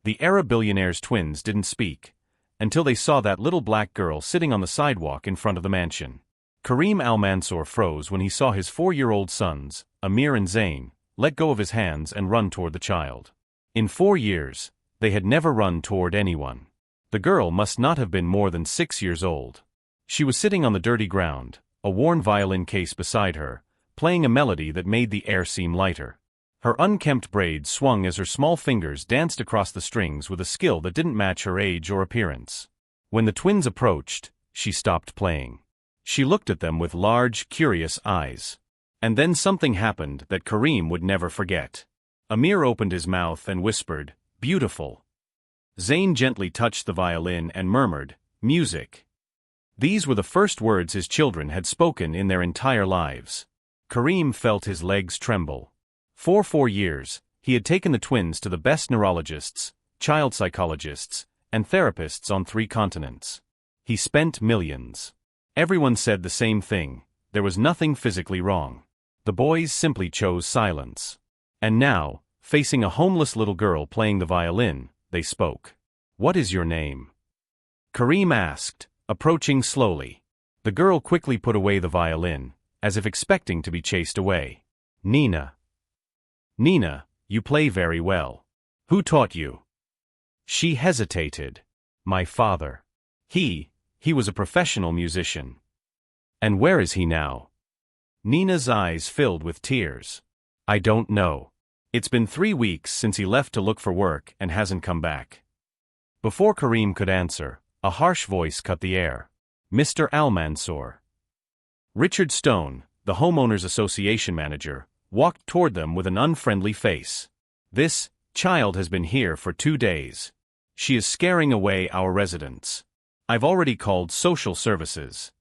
The Arab billionaire's twins didn't speak, until they saw that little black girl sitting on the sidewalk in front of the mansion. Kareem Al-Mansour froze when he saw his 4-year-old sons, Amir and Zayn, let go of his hands and run toward the child. In 4 years, they had never run toward anyone. The girl must not have been more than 6 years old. She was sitting on the dirty ground, a worn violin case beside her, playing a melody that made the air seem lighter. Her unkempt braids swung as her small fingers danced across the strings with a skill that didn't match her age or appearance. When the twins approached, she stopped playing. She looked at them with large, curious eyes. And then something happened that Kareem would never forget. Amir opened his mouth and whispered, "Beautiful." Zayn gently touched the violin and murmured, "Music." These were the first words his children had spoken in their entire lives. Kareem felt his legs tremble. For 4 years, he had taken the twins to the best neurologists, child psychologists, and therapists on 3 continents. He spent millions. Everyone said the same thing: there was nothing physically wrong. The boys simply chose silence. And now, facing a homeless little girl playing the violin, they spoke. "What is your name?" Kareem asked, approaching slowly. The girl quickly put away the violin, as if expecting to be chased away. "Nina." "Nina, you play very well. Who taught you?" She hesitated. "My father. He was a professional musician." "And where is he now?" Nina's eyes filled with tears. "I don't know. It's been 3 weeks since he left to look for work and hasn't come back." Before Kareem could answer, a harsh voice cut the air. "Mr. Al-Mansour." Richard Stone, the Homeowners Association manager, walked toward them with an unfriendly face. "This child has been here for 2 days. She is scaring away our residents. I've already called social services."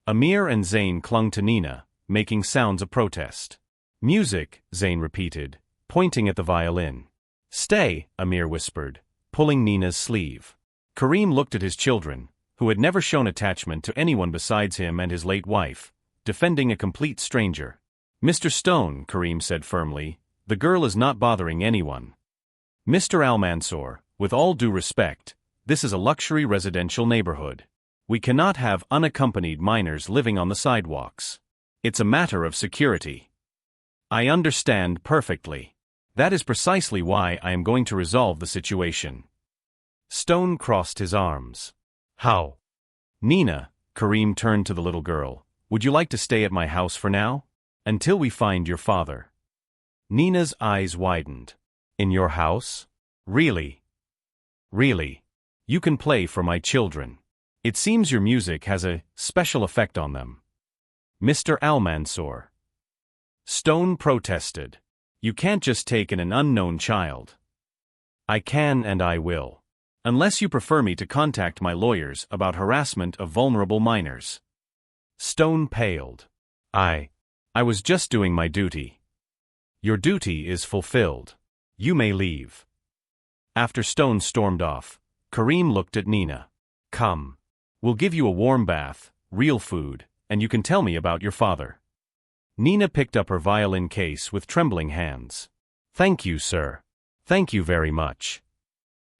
Amir and Zayn clung to Nina, making sounds of protest. "Music," Zayn repeated, pointing at the violin. "Stay," Amir whispered, pulling Nina's sleeve. Kareem looked at his children, who had never shown attachment to anyone besides him and his late wife, defending a complete stranger. "Mr. Stone," Kareem said firmly, "the girl is not bothering anyone." "Mr. Al-Mansour, with all due respect, this is a luxury residential neighborhood. We cannot have unaccompanied minors living on the sidewalks. It's a matter of security." "I understand perfectly. That is precisely why I am going to resolve the situation." Stone crossed his arms. "How?" "Nina," Kareem turned to the little girl, "would you like to stay at my house for now? Until we find your father." Nina's eyes widened. "In your house? Really? Really? You can play for my children. It seems your music has a special effect on them." "Mr. Al-Mansour." Stone protested. "You can't just take in an unknown child." "I can and I will. Unless you prefer me to contact my lawyers about harassment of vulnerable minors." Stone paled. I was just doing my duty." "Your duty is fulfilled. You may leave." After Stone stormed off, Kareem looked at Nina. "Come. We'll give you a warm bath, real food, and you can tell me about your father." Nina picked up her violin case with trembling hands. "Thank you, sir. Thank you very much."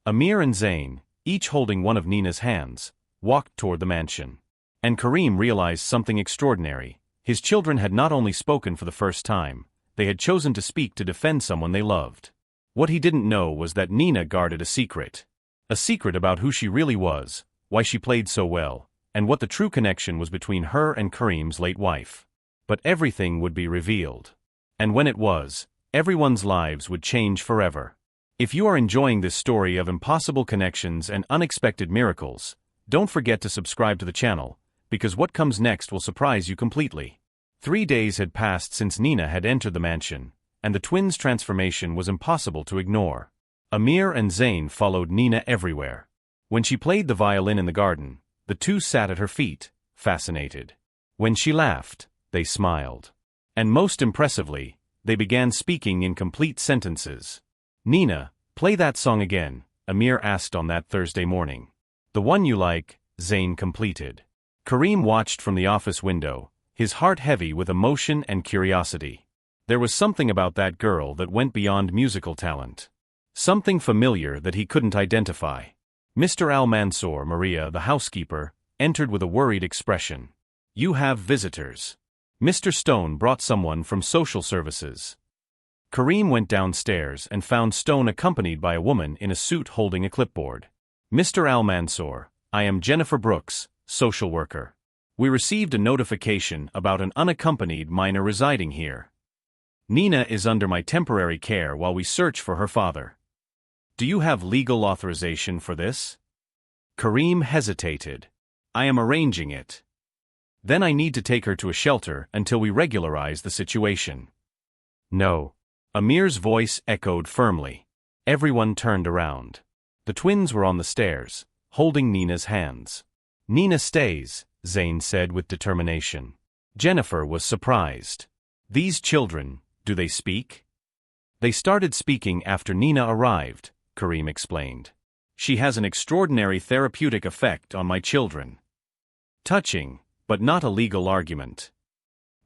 Amir and Zayn, each holding one of Nina's hands, walked toward the mansion. And Kareem realized something extraordinary. His children had not only spoken for the first time, they had chosen to speak to defend someone they loved. What he didn't know was that Nina guarded a secret. A secret about who she really was, why she played so well, and what the true connection was between her and Kareem's late wife. But everything would be revealed. And when it was, everyone's lives would change forever. If you are enjoying this story of impossible connections and unexpected miracles, don't forget to subscribe to the channel, because what comes next will surprise you completely. 3 days had passed since Nina had entered the mansion, and the twins' transformation was impossible to ignore. Amir and Zayn followed Nina everywhere. When she played the violin in the garden, the two sat at her feet, fascinated. When she laughed, they smiled. And most impressively, they began speaking in complete sentences. "Nina, play that song again," Amir asked on that Thursday morning. "The one you like," Zayn completed. Kareem watched from the office window, his heart heavy with emotion and curiosity. There was something about that girl that went beyond musical talent. Something familiar that he couldn't identify. Mr. Al-Mansour, Maria, the housekeeper, entered with a worried expression. "You have visitors." Mr. Stone brought someone from social services. Kareem went downstairs and found Stone accompanied by a woman in a suit holding a clipboard. "Mr. Al-Mansour, I am Jennifer Brooks, social worker. We received a notification about an unaccompanied minor residing here. Nina is under my temporary care while we search for her father. Do you have legal authorization for this?" Kareem hesitated. "I am arranging it. Then I need to take her to a shelter until we regularize the situation." "No." Amir's voice echoed firmly. Everyone turned around. The twins were on the stairs, holding Nina's hands. "Nina stays," Zayn said with determination. Jennifer was surprised. "These children, do they speak?" "They started speaking after Nina arrived," Kareem explained. "She has an extraordinary therapeutic effect on my children." Touching, but not a legal argument.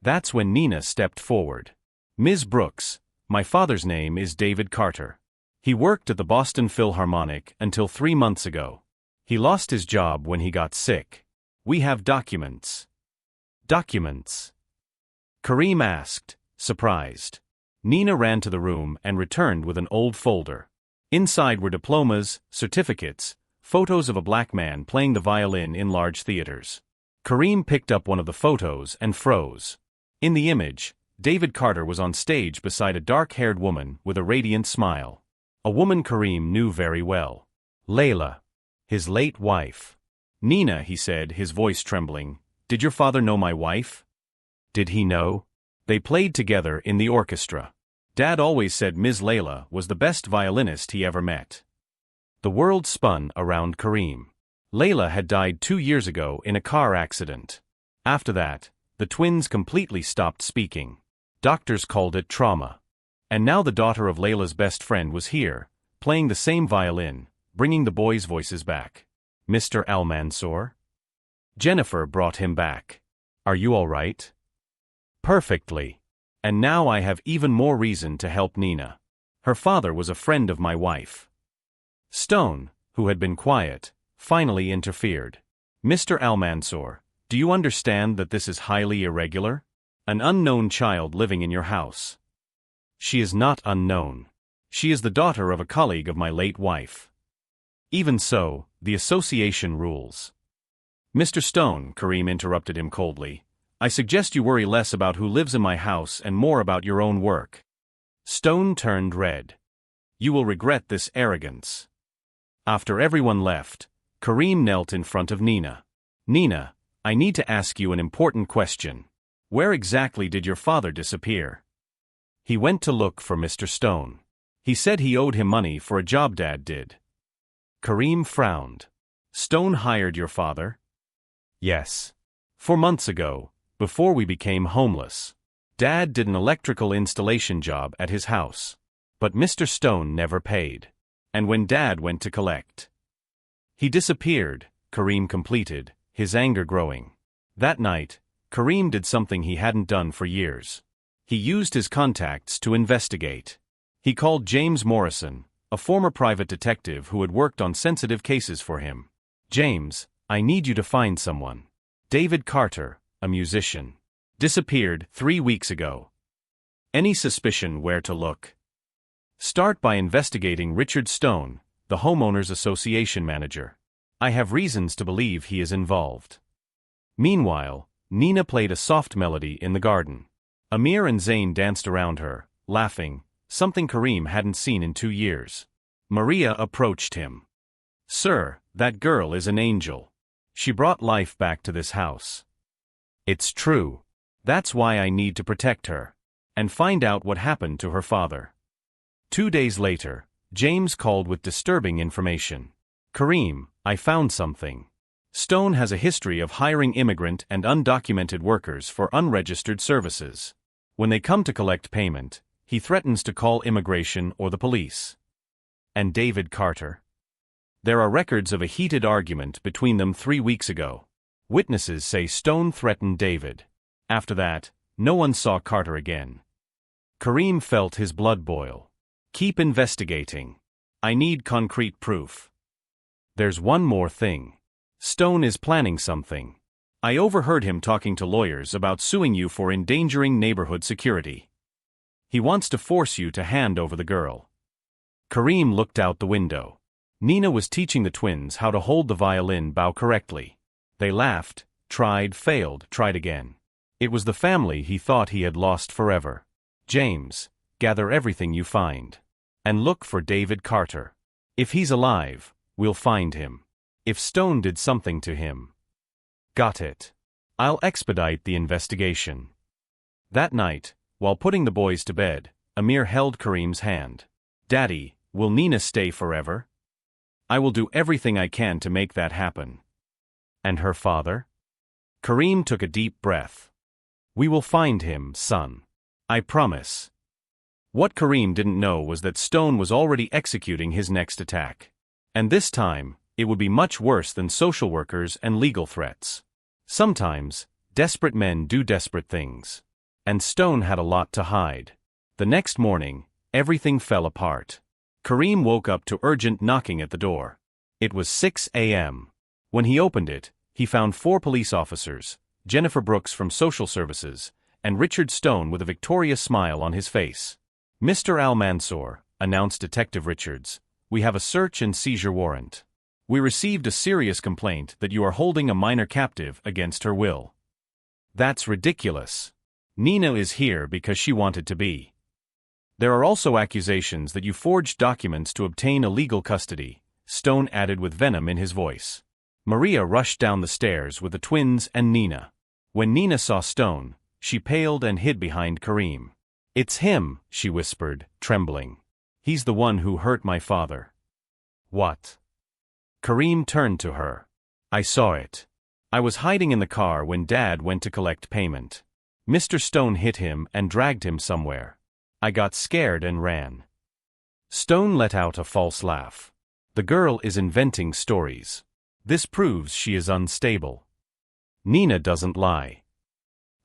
That's when Nina stepped forward. "Ms. Brooks, my father's name is David Carter. He worked at the Boston Philharmonic until 3 months ago. He lost his job when he got sick. We have documents." "Documents?" Kareem asked, surprised. Nina ran to the room and returned with an old folder. Inside were diplomas, certificates, photos of a black man playing the violin in large theaters. Kareem picked up one of the photos and froze. In the image, David Carter was on stage beside a dark-haired woman with a radiant smile. A woman Kareem knew very well. Layla, his late wife. "Nina," he said, his voice trembling, "did your father know my wife?" Did he know? They played together in the orchestra. Dad always said Ms. Layla was the best violinist he ever met. The world spun around Kareem. Layla had died 2 years ago in a car accident. After that, the twins completely stopped speaking. Doctors called it trauma. And now the daughter of Layla's best friend was here, playing the same violin, bringing the boys' voices back. "Mr. Al-Mansour?" Jennifer brought him back. "Are you all right?" "Perfectly. And now I have even more reason to help Nina. Her father was a friend of my wife." Stone, who had been quiet, finally interfered. "Mr. Al-Mansour, do you understand that this is highly irregular? An unknown child living in your house." "She is not unknown. She is the daughter of a colleague of my late wife." "Even so, the association rules." "Mr. Stone," Kareem interrupted him coldly, "I suggest you worry less about who lives in my house and more about your own work." Stone turned red. "You will regret this arrogance." After everyone left, Kareem knelt in front of Nina. "Nina, I need to ask you an important question. Where exactly did your father disappear?" "He went to look for Mr. Stone. He said he owed him money for a job Dad did." Kareem frowned. "Stone hired your father?" "Yes. 4 months ago, before we became homeless. Dad did an electrical installation job at his house. But Mr. Stone never paid. And when Dad went to collect, he disappeared," Kareem completed, his anger growing. That night, Kareem did something he hadn't done for years. He used his contacts to investigate. He called James Morrison, a former private detective who had worked on sensitive cases for him. "James, I need you to find someone. David Carter, a musician, disappeared 3 weeks ago. Any suspicion where to look?" "Start by investigating Richard Stone, the Homeowners Association manager. I have reasons to believe he is involved." Meanwhile, Nina played a soft melody in the garden. Amir and Zayn danced around her, laughing, something Kareem hadn't seen in 2 years. Maria approached him. "Sir, that girl is an angel. She brought life back to this house." "It's true. That's why I need to protect her. And find out what happened to her father." 2 days later, James called with disturbing information. "Kareem, I found something. Stone has a history of hiring immigrant and undocumented workers for unregistered services. When they come to collect payment, he threatens to call immigration or the police." "And David Carter?" "There are records of a heated argument between them 3 weeks ago. Witnesses say Stone threatened David. After that, no one saw Carter again." Kareem felt his blood boil. "Keep investigating. I need concrete proof. There's one more thing. Stone is planning something. I overheard him talking to lawyers about suing you for endangering neighborhood security. He wants to force you to hand over the girl. Kareem looked out the window. Nina was teaching the twins how to hold the violin bow correctly. They laughed, tried, failed, tried again. It was the family he thought he had lost forever. James, gather everything you find. And look for David Carter. If he's alive, we'll find him. If Stone did something to him. Got it. I'll expedite the investigation. That night, while putting the boys to bed, Amir held Kareem's hand. Daddy, will Nina stay forever? I will do everything I can to make that happen. And her father? Kareem took a deep breath. We will find him, son. I promise. What Kareem didn't know was that Stone was already executing his next attack. And this time, it would be much worse than social workers and legal threats. Sometimes, desperate men do desperate things. And Stone had a lot to hide. The next morning, everything fell apart. Kareem woke up to urgent knocking at the door. It was 6 a.m. When he opened it, he found 4 police officers, Jennifer Brooks from Social Services, and Richard Stone with a victorious smile on his face. Mr. Al-Mansour, announced Detective Richards, we have a search and seizure warrant. We received a serious complaint that you are holding a minor captive against her will. That's ridiculous. Nina is here because she wanted to be. There are also accusations that you forged documents to obtain illegal custody, Stone added with venom in his voice. Maria rushed down the stairs with the twins and Nina. When Nina saw Stone, she paled and hid behind Kareem. It's him, she whispered, trembling. He's the one who hurt my father. What? Kareem turned to her. I saw it. I was hiding in the car when Dad went to collect payment. Mr. Stone hit him and dragged him somewhere. I got scared and ran. Stone let out a false laugh. The girl is inventing stories. This proves she is unstable. Nina doesn't lie.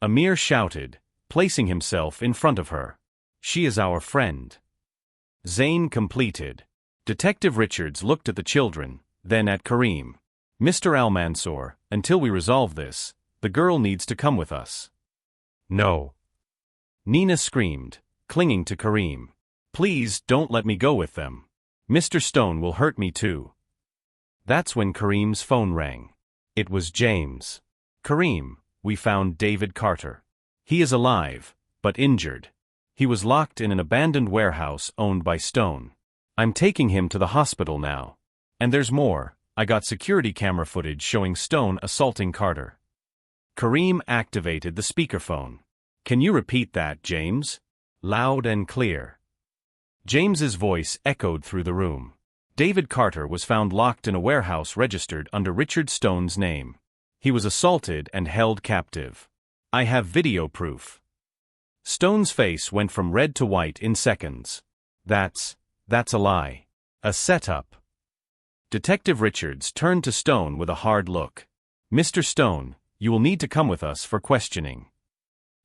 Amir shouted, placing himself in front of her. She is our friend. Zayn completed. Detective Richards looked at the children, then at Kareem. Mr. Al-Mansour, until we resolve this, the girl needs to come with us. No. Nina screamed, clinging to Kareem. Please don't let me go with them. Mr. Stone will hurt me too. That's when Kareem's phone rang. It was James. Kareem, we found David Carter. He is alive, but injured. He was locked in an abandoned warehouse owned by Stone. I'm taking him to the hospital now. And there's more, I got security camera footage showing Stone assaulting Carter. Kareem activated the speakerphone. Can you repeat that, James? Loud and clear. James's voice echoed through the room. David Carter was found locked in a warehouse registered under Richard Stone's name. He was assaulted and held captive. I have video proof. Stone's face went from red to white in seconds. That's a lie. A setup. Detective Richards turned to Stone with a hard look. Mr. Stone, you will need to come with us for questioning.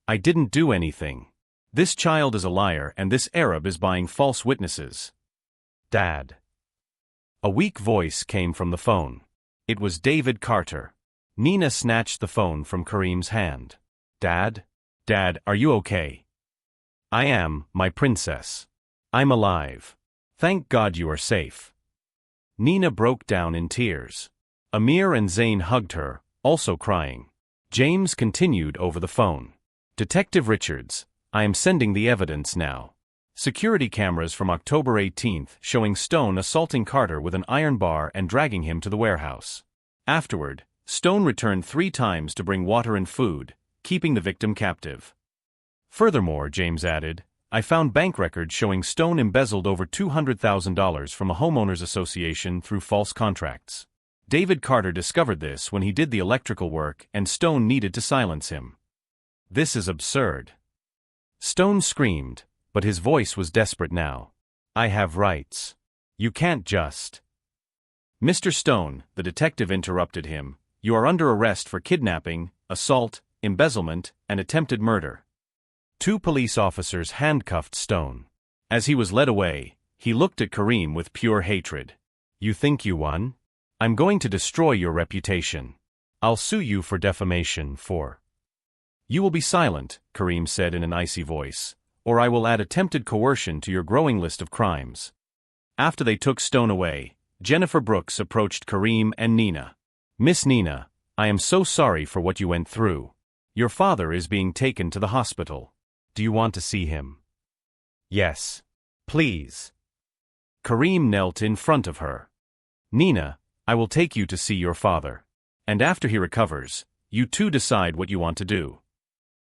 I didn't do anything. This child is a liar and this Arab is buying false witnesses. Dad. A weak voice came from the phone. It was David Carter. Nina snatched the phone from Kareem's hand. Dad? Dad, are you okay? I am, my princess. I'm alive. Thank God you are safe. Nina broke down in tears. Amir and Zayn hugged her, also crying. James continued over the phone. Detective Richards, I am sending the evidence now. Security cameras from October 18th showing Stone assaulting Carter with an iron bar and dragging him to the warehouse. Afterward, Stone returned 3 times to bring water and food, keeping the victim captive. Furthermore, James added, I found bank records showing Stone embezzled over $200,000 from a homeowners association through false contracts. David Carter discovered this when he did the electrical work and Stone needed to silence him. This is absurd. Stone screamed, but his voice was desperate now. I have rights. You can't just. Mr. Stone, the detective interrupted him, you are under arrest for kidnapping, assault, embezzlement, and attempted murder. 2 police officers handcuffed Stone. As he was led away, He looked at Kareem with pure hatred. You think you won? I'm going to destroy your reputation. I'll sue you for defamation for... You will be silent, Kareem said in an icy voice, or I will add attempted coercion to your growing list of crimes. After they took Stone away, Jennifer Brooks approached Kareem and Nina. Miss Nina, I am so sorry for what you went through. Your father is being taken to the hospital. Do you want to see him? Yes. Please. Kareem knelt in front of her. Nina, I will take you to see your father. And after he recovers, you two decide what you want to do.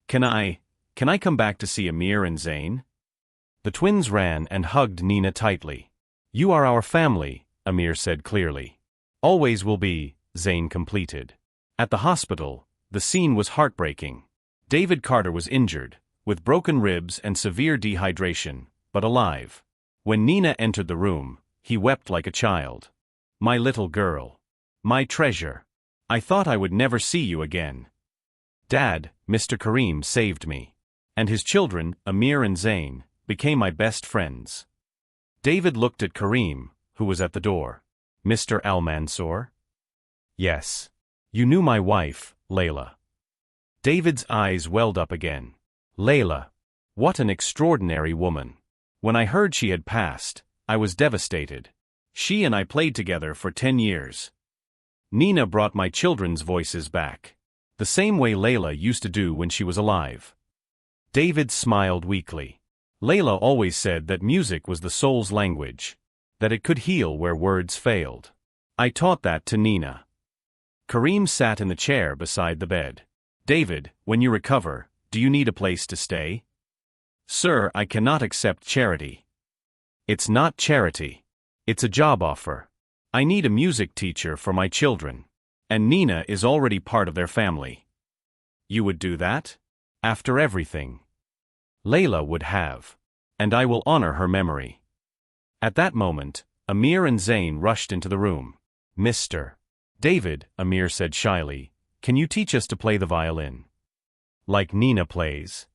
Can I come back to see Amir and Zayn? The twins ran and hugged Nina tightly. You are our family, Amir said clearly. Always will be, Zayn completed. At the hospital, the scene was heartbreaking. David Carter was injured, with broken ribs and severe dehydration, but alive. When Nina entered the room, he wept like a child. My little girl. My treasure. I thought I would never see you again. Dad, Mr. Kareem saved me. And his children, Amir and Zayn, became my best friends. David looked at Kareem, who was at the door. Mr. Al-Mansour? Yes. You knew my wife, Layla. David's eyes welled up again. Layla. What an extraordinary woman. When I heard she had passed, I was devastated. She and I played together for 10 years. Nina brought my children's voices back. The same way Layla used to do when she was alive. David smiled weakly. Layla always said that music was the soul's language, that it could heal where words failed. I taught that to Nina. Kareem sat in the chair beside the bed. David, when you recover, do you need a place to stay? Sir, I cannot accept charity. It's not charity. It's a job offer. I need a music teacher for my children. And Nina is already part of their family. You would do that? After everything. Layla would have. And I will honor her memory. At that moment, Amir and Zayn rushed into the room. Mr. David, Amir said shyly, can you teach us to play the violin? Like Nina plays?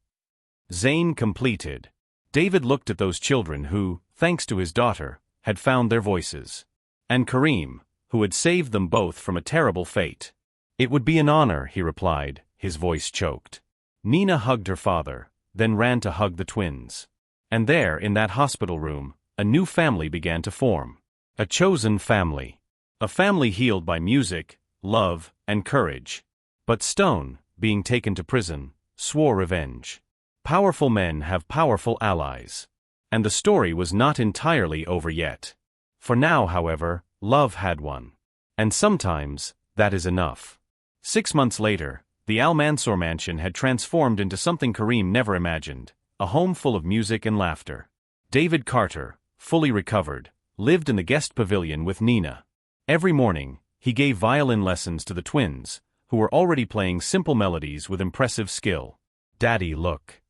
Zayn completed. David looked at those children who, thanks to his daughter, had found their voices. And Kareem, who had saved them both from a terrible fate. It would be an honor, he replied, his voice choked. Nina hugged her father, then ran to hug the twins. And there, in that hospital room, a new family began to form. A chosen family. A family healed by music, love, and courage. But Stone, being taken to prison, swore revenge. Powerful men have powerful allies. And the story was not entirely over yet. For now, however, love had won. And sometimes, that is enough. 6 months later, the Al-Mansour mansion had transformed into something Kareem never imagined, a home full of music and laughter. David Carter, fully recovered, lived in the guest pavilion with Nina. Every morning, he gave violin lessons to the twins, who were already playing simple melodies with impressive skill. Daddy, look.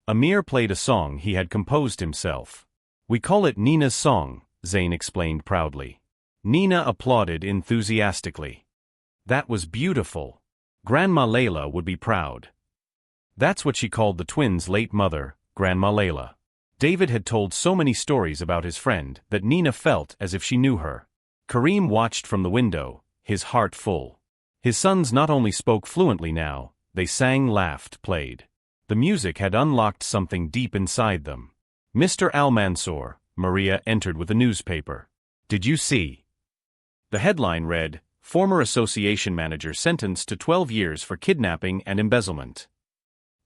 Amir played a song he had composed himself. We call it Nina's song, Zayn explained proudly. Nina applauded enthusiastically. That was beautiful. Grandma Layla would be proud. That's what she called the twins' late mother, Grandma Layla. David had told so many stories about his friend that Nina felt as if she knew her. Kareem watched from the window, his heart full. His sons not only spoke fluently now, they sang, laughed, played. The music had unlocked something deep inside them. Mr. Al-Mansour, Maria entered with a newspaper. Did you see? The headline read, Former association manager sentenced to 12 years for kidnapping and embezzlement.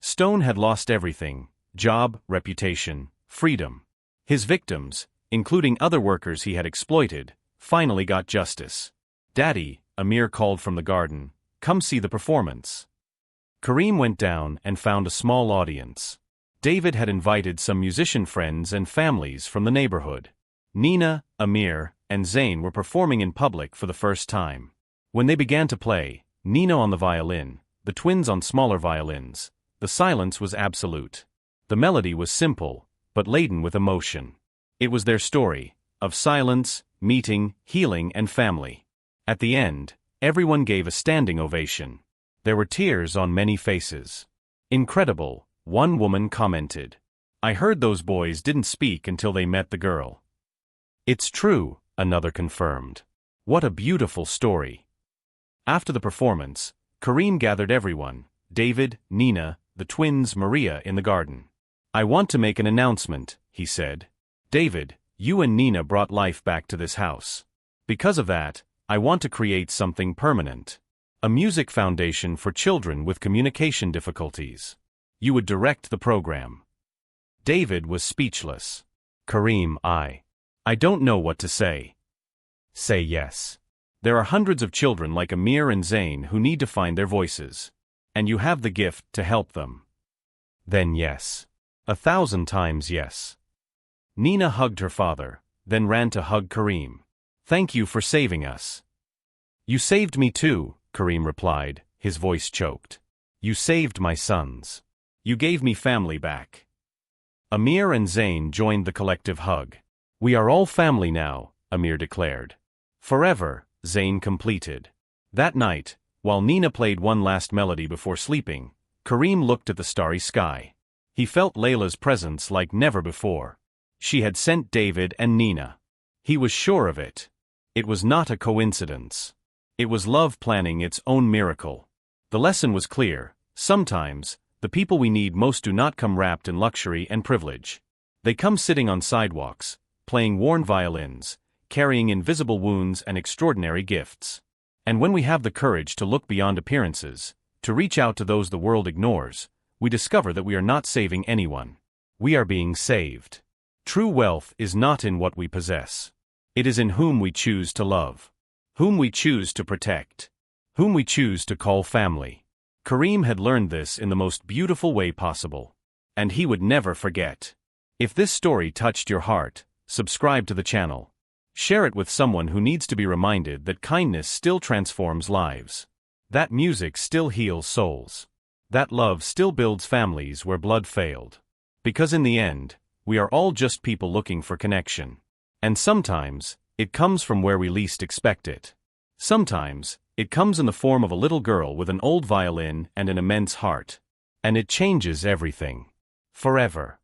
Stone had lost everything: job, reputation, freedom. His victims, including other workers he had exploited, finally got justice. Daddy, Amir called from the garden, come see the performance. Kareem went down and found a small audience. David had invited some musician friends and families from the neighborhood. Nina, Amir, and Zayn were performing in public for the first time. When they began to play, Nina on the violin, the twins on smaller violins, the silence was absolute. The melody was simple, but laden with emotion. It was their story, of silence, meeting, healing, and family. At the end, everyone gave a standing ovation. There were tears on many faces. Incredible, one woman commented. I heard those boys didn't speak until they met the girl. It's true, another confirmed. What a beautiful story. After the performance, Kareem gathered everyone, David, Nina, the twins, Maria, in the garden. I want to make an announcement, he said. David, you and Nina brought life back to this house. Because of that, I want to create something permanent. A music foundation for children with communication difficulties. You would direct the program. David was speechless. Kareem, I don't know what to say. Say yes. There are hundreds of children like Amir and Zayn who need to find their voices. And you have the gift to help them. Then yes. 1,000 times yes. Nina hugged her father, then ran to hug Kareem. Thank you for saving us. You saved me too, Kareem replied, his voice choked. You saved my sons. You gave me family back. Amir and Zayn joined the collective hug. We are all family now, Amir declared. Forever, Zayn completed. That night, while Nina played one last melody before sleeping, Kareem looked at the starry sky. He felt Layla's presence like never before. She had sent David and Nina. He was sure of it. It was not a coincidence. It was love planning its own miracle. The lesson was clear. Sometimes, the people we need most do not come wrapped in luxury and privilege. They come sitting on sidewalks, playing worn violins, carrying invisible wounds and extraordinary gifts. And when we have the courage to look beyond appearances, to reach out to those the world ignores, we discover that we are not saving anyone. We are being saved. True wealth is not in what we possess. It is in whom we choose to love, whom we choose to protect, whom we choose to call family. Kareem had learned this in the most beautiful way possible. And he would never forget. If this story touched your heart, subscribe to the channel. Share it with someone who needs to be reminded that kindness still transforms lives. That music still heals souls. That love still builds families where blood failed. Because in the end, we are all just people looking for connection. And sometimes, it comes from where we least expect it. Sometimes, it comes in the form of a little girl with an old violin and an immense heart. And it changes everything. Forever.